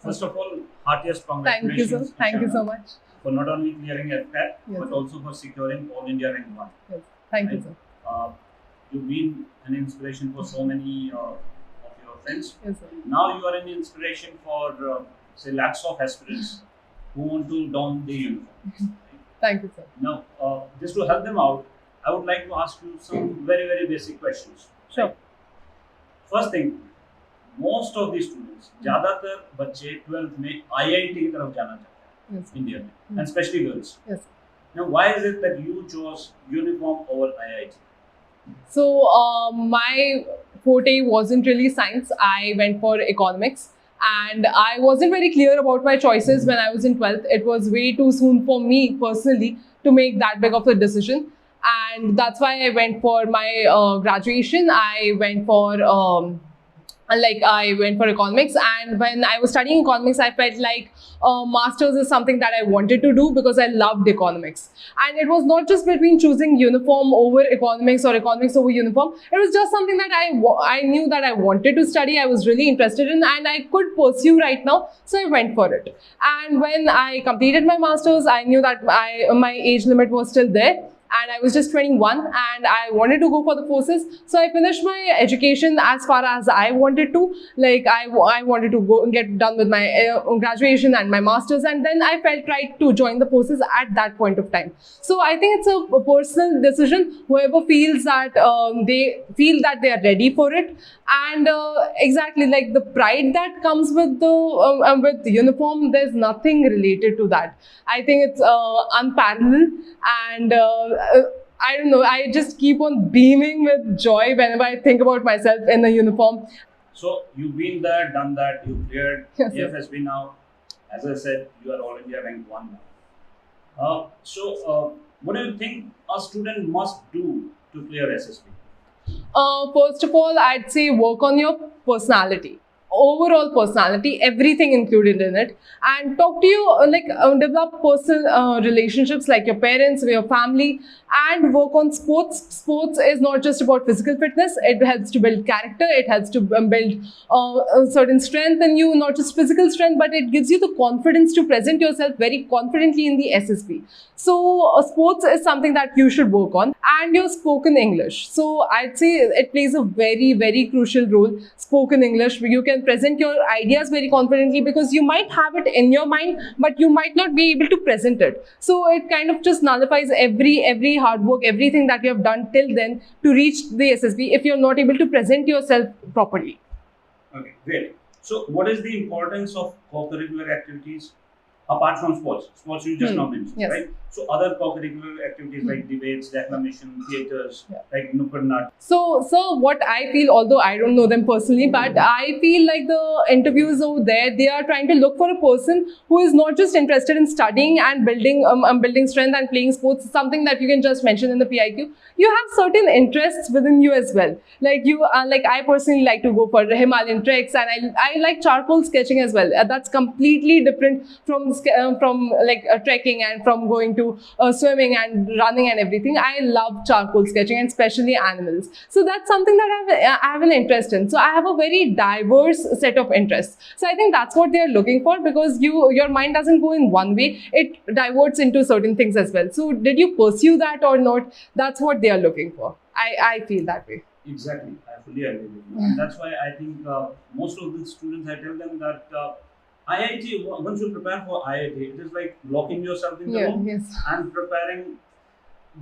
First of all, heartiest Thank you, sir. congratulations. Thank you so much. For not only clearing AFCAT, Yes, but sir. also for securing All India Rank 1. Yes. Thank you, Right? sir. Uh, you've been an inspiration for so many of your friends. Yes, sir. Now you are an inspiration for, say, lakhs of aspirants who want to don the uniform. Thank you, sir. Now, just to help them out, I would like to ask you some very, very basic questions. Sure. First thing, most of the students, ज़्यादातर बच्चे 12th में IIT की तरफ जाना चाहते हैं Yes. India में, and especially girls. Yes. Now, why is it that you chose uniform over IIT? So my forte wasn't really science. I went for economics, and I wasn't very clear about my choices when I was in 12th. It was way too soon for me personally to make that big of a decision, and that's why I went for my graduation. I went for I went for economics, and when I was studying economics, I felt like masters is something that I wanted to do because I loved economics. And it was not just between choosing uniform over economics or economics over uniform. It was just something that I knew that I wanted to study. I was really interested in, and I could pursue right now. So I went for it. And when I completed my masters, I knew that my age limit was still there. And I was just 21 and I wanted to go for the forces. So I finished my education as far as I wanted to. Like I wanted to go and get done with my graduation and my masters, and then I felt right to join the forces at that point of time. So I think it's a personal decision. Whoever feels that they are ready for it, and exactly like the pride that comes with the uniform, there's nothing related to that. I think it's unparalleled, and I don't know, I just keep on beaming with joy whenever I think about myself in a uniform. So you've been there, done that, you cleared Yes, sir. AFSB now. As I said, you are All India Rank 1 now. What do you think a student must do to clear SSB? First of all, I'd say work on your personality. Overall personality, everything included in it, and talk to you develop personal relationships like your parents, your family, and work on sports. Sports is not just about physical fitness. It helps to build character. It helps to build a certain strength in you, not just physical strength, but it gives you the confidence to present yourself very confidently in the SSB. So sports is something that you should work on, and your spoken English. So I'd say it plays a very, very crucial role. Spoken English, you can present your ideas very confidently because you might have it in your mind, but you might not be able to present it. So it kind of just nullifies every hard work, everything that you have done till then to reach the SSB if you're not able to present yourself properly. Okay, great. So what is the importance of co-curricular activities apart from sports? Sports you just now mentioned, Yes. right? So other co-curricular activities like debates, declamation, theatres, like Nukkad Nat. So what I feel, although I don't know them personally, but I feel like the interviews over there, they are trying to look for a person who is not just interested in studying and building strength and playing sports, something that you can just mention in the PIQ. You have certain interests within you as well. Like I personally like to go for Himalayan treks, and I like charcoal sketching as well. That's completely different from trekking and from going to swimming and running and everything. I love charcoal sketching, and especially animals. So that's something that I have an interest in. So I have a very diverse set of interests. So I think that's what they're looking for, because your mind doesn't go in one way. It diverts into certain things as well. So did you pursue that or not? That's what they are looking for. I feel that way. Exactly, I fully agree with you. And that's why I think most of the students, I tell them that IIT, once you prepare for IIT, it is like locking yourself in the room and preparing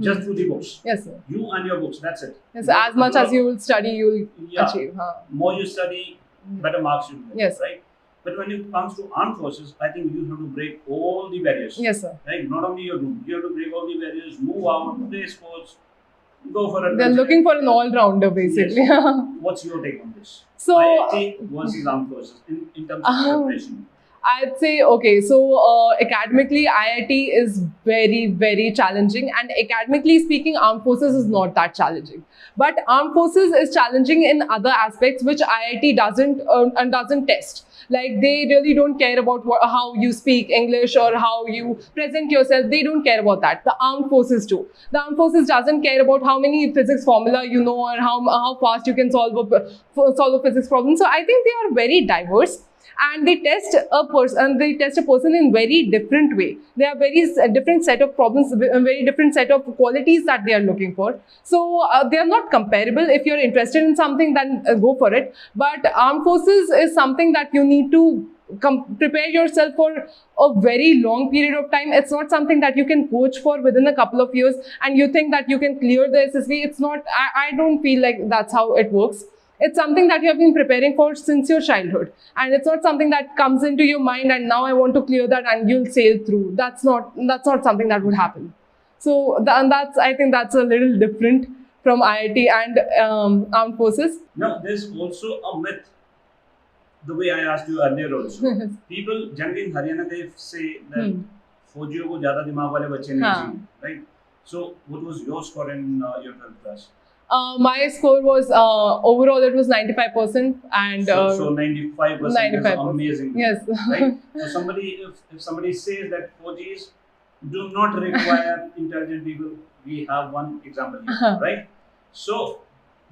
just through the books. Yes, sir. You and your books, that's it. Yes, as much as you will study, you will achieve. More you study, better marks you get. Yes. Right? But when it comes to armed forces, I think you have to break all the barriers. Yes, sir. Right? Not only your room, you have to break all the barriers, move out, play sports, go for a. They're looking for an all-rounder, basically. Yes. What's your take on this? So, IIT versus armed forces in terms of preparation. I'd say, okay, so academically, IIT is very, very challenging, and academically speaking, armed forces is not that challenging. But armed forces is challenging in other aspects which IIT doesn't test. Like they really don't care about how you speak English or how you present yourself. They don't care about that. The armed forces do. The armed forces doesn't care about how many physics formula you know or how fast you can solve a physics problem. So I think they are very diverse. And they test a person in very different way. They have very different set of problems, a very different set of qualities that they are looking for. So they are not comparable. If you're interested in something, then go for it. But armed forces is something that you need to prepare yourself for a very long period of time. It's not something that you can coach for within a couple of years and you think that you can clear the SSB. It's not, I don't feel like that's how it works. It's something that you have been preparing for since your childhood. And it's not something that comes into your mind and now I want to clear that and you'll sail through. That's not something that would happen. So I think that's a little different from IIT and armed forces. No, there's also a myth. The way I asked you earlier also. People generally in Haryana, they say that Faujiyon ko zyada dimag wale bache nahi chahiye, right? So what was your score in your 12th class? My score was overall it was 95%, and so 95% is amazing. Yes. Right? So if somebody says that Fauji's do not require intelligent people, we have one example here, right? So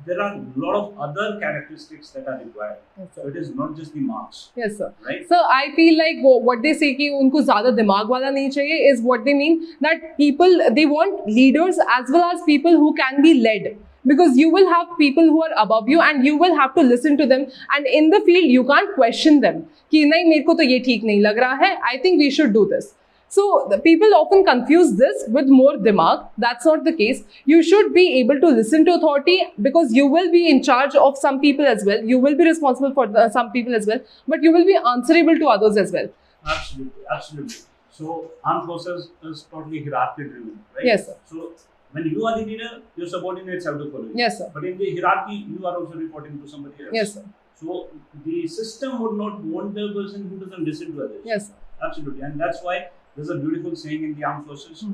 there are a lot of other characteristics that are required. Yes, so it is not just the marks. Yes, sir. Right? So I feel like what they say कि उनको ज़्यादा दिमाग वाला नहीं चाहिए is what they mean that people, they want leaders as well as people who can be led. Because you will have people who are above you and you will have to listen to them, and in the field you can't question them कि नहीं मेरे को तो ये ठीक नहीं लग रहा है, I think we should do this. So the people often confuse this with more dimag. That's not the case. You should be able to listen to authority because you will be in charge of some people as well. You will be responsible for some people as well, but you will be answerable to others as well. Absolutely, absolutely. So armed forces is totally hierarchy driven, right? Yes, sir. So when you are the leader, your subordinates have to follow you. Yes, sir. But in the hierarchy, you are also reporting to somebody else. Yes, sir. So the system would not want the person who doesn't listen to others. Yes, sir. Absolutely, and that's why there's a beautiful saying in the armed forces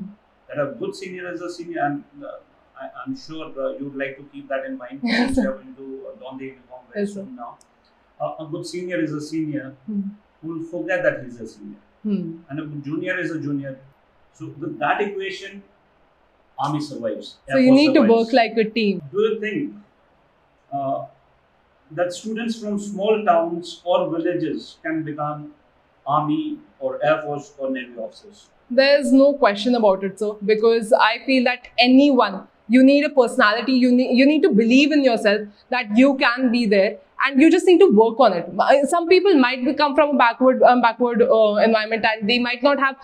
that a good senior is a senior, and I'm sure you would like to keep that in mind. Yes, you are going to don the uniform very soon now. A good senior is a senior who will forget that he's a senior, and a good junior is a junior. So with that equation, Army survives. So you need to work like a team. Do you think that students from small towns or villages can become Army or Air Force or Navy officers? There's no question about it, sir, because I feel that anyone, you need a personality, you need to believe in yourself that you can be there, and you just need to work on it. Some people might come from a backward environment and they might not have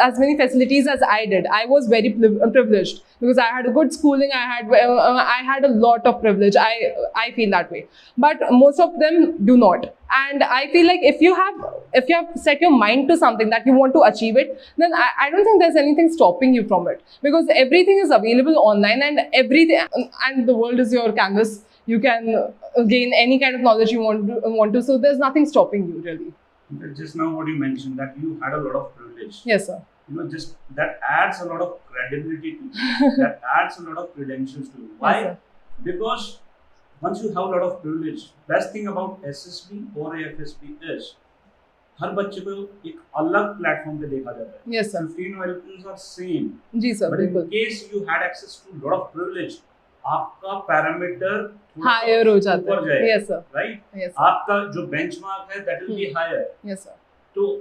as many facilities as I did. I was very privileged because I had a good schooling. I had a lot of privilege. I feel that way, but most of them do not. And I feel like if you have set your mind to something that you want to achieve it, then I don't think there's anything stopping you from it, because everything is available online and the world is your canvas. You can gain any kind of knowledge you want to. So there's nothing stopping you really. Just now what you mentioned, that you had a lot of privilege. Yes, sir. Just that adds a lot of credibility to you. That adds a lot of credentials to you. Why? Yes, because once you have a lot of privilege, best thing about SSB or AFSB is हर बच्चे को एक अलग platform पे देखा जाता है. Yes, sir. 15 values are same. जी sir, बिल्कुल. But in case you had access to lot of privilege, आपका पैरामीटर हायर हो जाता है. Yes, sir. Right? Yes, sir. आपका जो benchmark है that will be higher. Yes, sir. So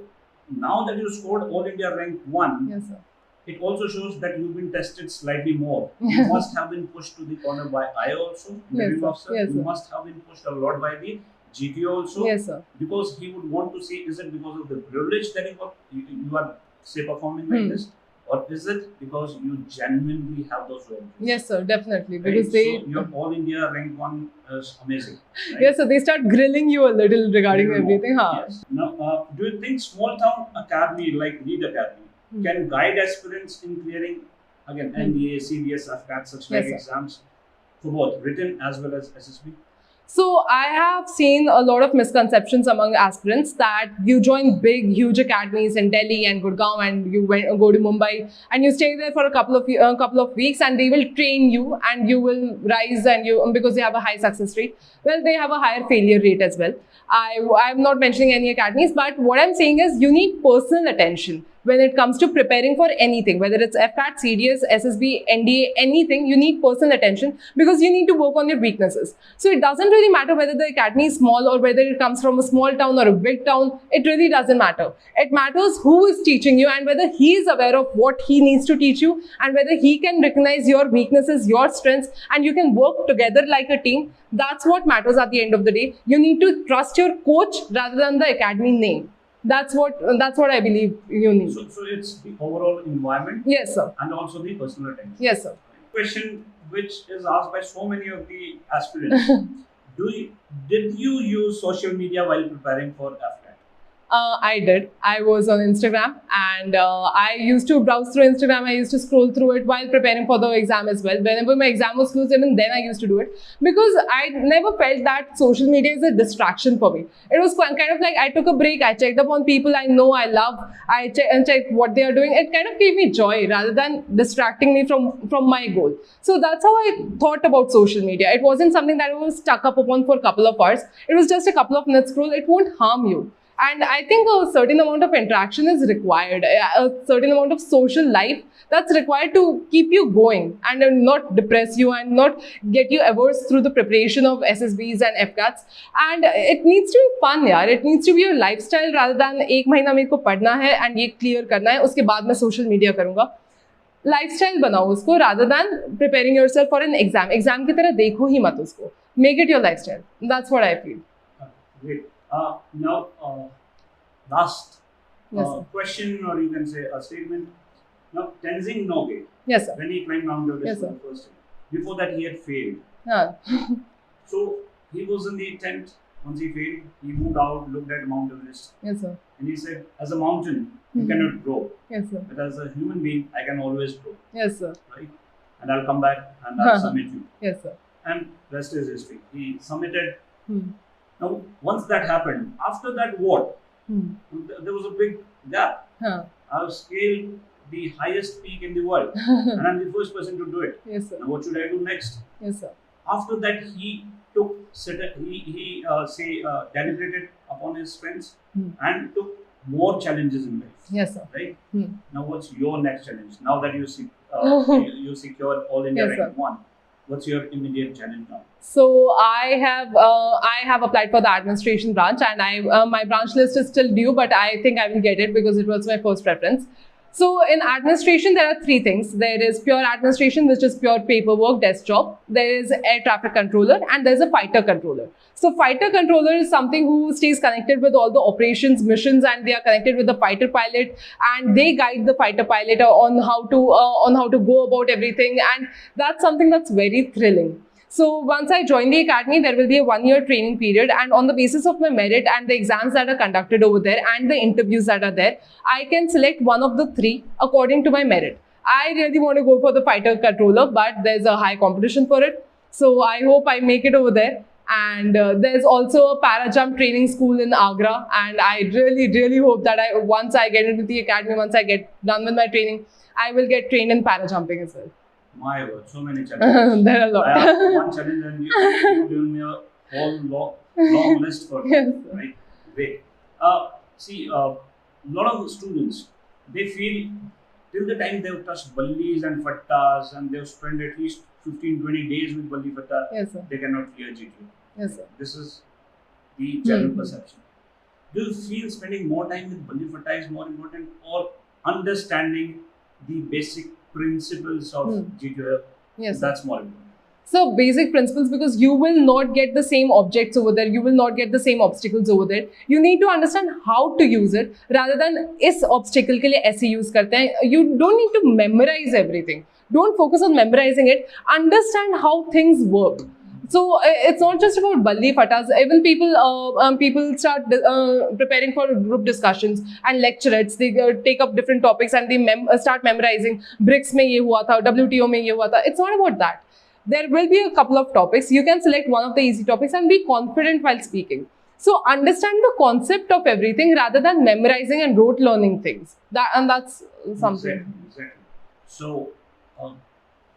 now that you scored All India rank 1, yes, sir, it also shows that you've been tested slightly more. Yes. You must have been pushed to the corner by I also. Yes, sir. Yes, you sir. must have been pushed a lot by the GT also. Yes, sir. Because he would want to see, is it because of the privilege that you are say performing like this, or is it because you genuinely have those values? Yes, sir, definitely. Right? Because so your All India rank 1 is amazing. Right? Yes, so they start grilling you a little regarding everything. Yes. Now, do you think small town academy like Lead Academy can guide aspirants in clearing again NDA, CBS, AFCAT, such like exams for both written as well as SSB? So I have seen a lot of misconceptions among aspirants that you join big, huge academies in Delhi and Gurgaon, and you go to Mumbai and you stay there for a couple of weeks, and they will train you, and you will rise, and you, because they have a high success rate. Well, they have a higher failure rate as well. I'm not mentioning any academies, but what I'm saying is you need personal attention when it comes to preparing for anything, whether it's AFCAT, CDS, SSB, NDA, anything. You need personal attention because you need to work on your weaknesses. So it doesn't really matter whether the academy is small or whether it comes from a small town or a big town. It really doesn't matter. It matters who is teaching you and whether he is aware of what he needs to teach you and whether he can recognize your weaknesses, your strengths, and you can work together like a team. That's what matters at the end of the day. You need to trust your coach rather than the academy name. That's what I believe you need. So it's the overall environment. Yes, sir. And also the personal attention. Yes, sir. Question which is asked by so many of the aspirants. Did you use social media while preparing for AFCAT? I did. I was on Instagram, and I used to browse through Instagram. I used to scroll through it while preparing for the exam as well. Whenever my exam was close, even then I used to do it because I never felt that social media is a distraction for me. It was kind of like I took a break. I checked up on people I know, I love. I checked what they are doing. It kind of gave me joy rather than distracting me from my goal. So that's how I thought about social media. It wasn't something that I was stuck up upon for a couple of hours. It was just a couple of minutes scroll. It won't harm you. And I think a certain amount of interaction is required, a certain amount of social life that's required to keep you going and not depress you and not get you averse through the preparation of SSBs and AFCATs. And it needs to be fun, yaar. It needs to be your lifestyle rather than एक महीना मेरे को पढ़ना है and ये clear करना है, उसके बाद मैं social media करूँगा. Lifestyle बनाओ उसको rather than preparing yourself for an exam. Exam की तरह देखो ही मत उसको. Make it your lifestyle. That's what I feel. Great. Now, last yes, question, or you can say a statement. Now, Tenzing Norgay, yes, sir. When he climbed Mount Everest Yes, for sir. the first time, before that he had failed. Yeah. So he was in the tent. Once he failed, he moved out, looked at Mount Everest, Yes, sir. and he said, "As a mountain, you cannot grow, Yes, sir. but as a human being, I can always grow, Yes, sir. right? And I'll come back and I'll submit you." Yes, sir. And rest is history. He submitted. Hmm. Now, once that happened, after that, what? There was a big gap. I've scaled the highest peak in the world, and I'm the first person to do it. Yes, sir. Now, what should I do next? Yes, sir. After that, he deliberated upon his strengths and took more challenges in life. Yes, sir. Right? Now, what's your next challenge? Now that you secured All India Yes, Rank 1, what's your immediate challenge now? So I have applied for the administration branch, and my branch list is still due, but I think I will get it because it was my first preference. So in administration, there are three things. There is pure administration, which is pure paperwork, desk job. There is air traffic controller, and there's a fighter controller. So fighter controller is something who stays connected with all the operations, missions, and they are connected with the fighter pilot, and they guide the fighter pilot on how to go about everything, and that's something that's very thrilling. So once I join the academy, there will be a 1-year training period, and on the basis of my merit and the exams that are conducted over there and the interviews that are there, I can select one of the three according to my merit. I really want to go for the fighter controller, but there's a high competition for it. So I hope I make it over there. And there's also a para jump training school in Agra, and I really hope that once I get into the academy, once I get done with my training, I will get trained in para jumping as well. My word, so many challenges. There are a lot. I have one challenge and you've given me a whole long list for Yes, that, right? Great. See, a lot of the students, they feel till the time they've touched ballis and fattas and they've spent at least 15-20 days with balli fatta, Yes, sir. they cannot clear GT. Yes, sir. This is the general perception. Do you feel spending more time with balli fatta is more important, or understanding the basic principles of GTO? Yes, that's more important. So basic principles, because you will not get the same objects over there, you will not get the same obstacles over there. You need to understand how to use it rather than इस obstacle के लिए ऐसे use करते हैं. You don't need to memorize everything. Don't focus on memorizing it. Understand how things work. So it's not just about balli fattas. Even people start preparing for group discussions and lecturettes. They take up different topics and they start memorizing. BRICS में ये हुआ था, WTO में ये हुआ था. It's not about that. there will be a couple of topics. You can select one of the easy topics and be confident while speaking. So understand the concept of everything rather than memorizing and rote learning things. That's something. Exactly. So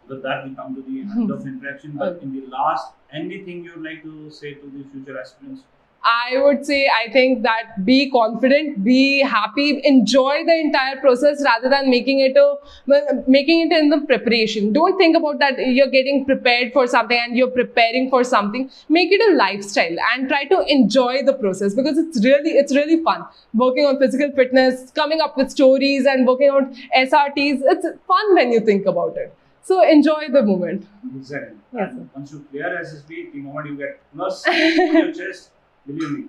with that, we come to the end of interaction. But in the last, anything you'd like to say to the future aspirants? I would say, I think that be confident, be happy, enjoy the entire process rather than making it in the preparation. Don't think about that you're getting prepared for something and you're preparing for something. Make it a lifestyle and try to enjoy the process, because it's really fun. Working on physical fitness, coming up with stories and working on SRTs, it's fun when you think about it. So enjoy the moment. Exactly. Yes, and once you clear SSB, the moment you get plus on your chest, believe me,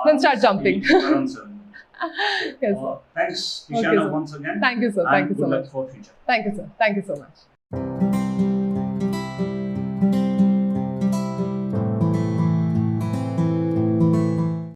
then start jumping. Yes. Thanks, Ishana, Okay, once again. Thank you, sir. Thank you so much. For future. Thank you, sir. Thank you so much.